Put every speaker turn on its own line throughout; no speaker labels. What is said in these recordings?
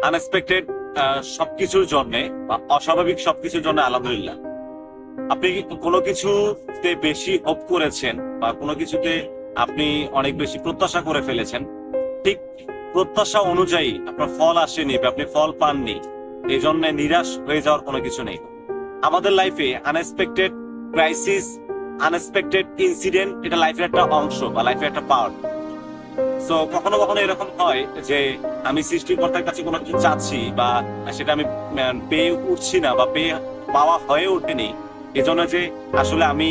Unexpected সবকিছুর জন্য বা অস্বাভাবিক সবকিছুর জন্য আলহামদুলিল্লাহ। আপনি কোনো কিছুতে বেশি হোপ করেছেন বা কোনো কিছুতে আপনি অনেক বেশি প্রত্যাশা করে ফেলেছেন, ঠিক প্রত্যাশা অনুযায়ী আপনার ফল আসেনি বা আপনি ফল পাননি, এই জন্য নিরাশ হয়ে যাওয়ার কোনো কিছু নেই। আমাদের লাইফে আনএক্সপেক্টেড ক্রাইসিস, আনএক্সপেক্টেড ইনসিডেন্ট, এটা লাইফের একটা অংশ বা লাইফের একটা পার্ট। সো কখনো কখনো এরকম হয় যে আমি সৃষ্টিকর্তার কাছে কোনো কিছু চাচ্ছি বা সেটা আমি পেয়ে উঠছি না বা পেয়ে পাওয়া হয়ে ওঠেনি, এজন্য যে আসলে আমি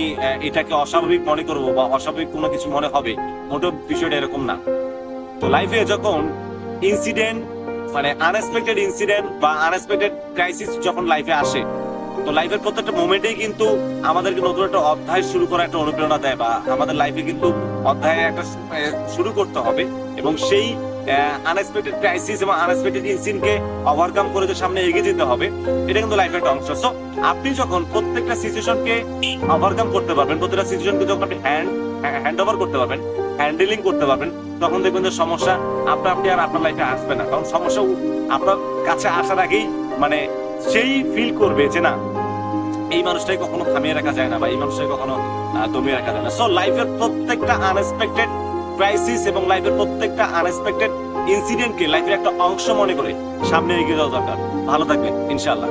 এটাকে অস্বাভাবিক মনে করবো বা অস্বাভাবিক কোনো কিছু মনে হবে, মোটেও বিষয়টা এরকম না। তো লাইফে যখন ইনসিডেন্ট মানে আনএক্সপেক্টেড ইনসিডেন্ট বা আনএক্সপেক্টেড ক্রাইসিস যখন লাইফে আসে, তো লাইফের প্রত্যেকটা মোমেন্টেই কিন্তু আমাদেরকে নতুন একটা অধ্যায় শুরু করার একটা অনুপ্রেরণা দেয় বা আমাদের লাইফে কিন্তু অধ্যায় একটা শুরু করতে হবে এবং সেই আনএক্সপেক্টেড ক্রাইসিস এবং আনএক্সপেক্টেড ইনসিডেন্টকে ওভারকাম করে যে সামনে এগিয়ে যেতে হবে, এটা কিন্তু লাইফের একটা অংশ। সো আপনি যখন প্রত্যেকটা সিচুয়েশনকে ওভারকাম করতে পারবেন, প্রত্যেকটা সিচুয়েশনকে যখন আপনি হ্যান্ড ওভার করতে পারবেন, হ্যান্ডেলিং করতে পারবেন, তখন দেখবেন যে সমস্যা আপনি আর আপনার লাইফে আসবে না। কারণ সমস্যা আপনার কাছে আসার আগেই মানে সেই ফিল করবে যে না, এই মানুষটাই কখনো থামিয়ে রাখা যায় না বা এই মানুষটাই কখনো দমিয়ে রাখা যায় না। সো লাইফের প্রত্যেকটা আনএক্সপেক্টেড ক্রাইসিস এবং লাইফের প্রত্যেকটা আনএক্সপেক্টেড ইনসিডেন্টকে লাইফের একটা অংশ মনে করে সামনে এগিয়ে যাওয়া দরকার। ভালো থাকবেন ইনশাআল্লাহ।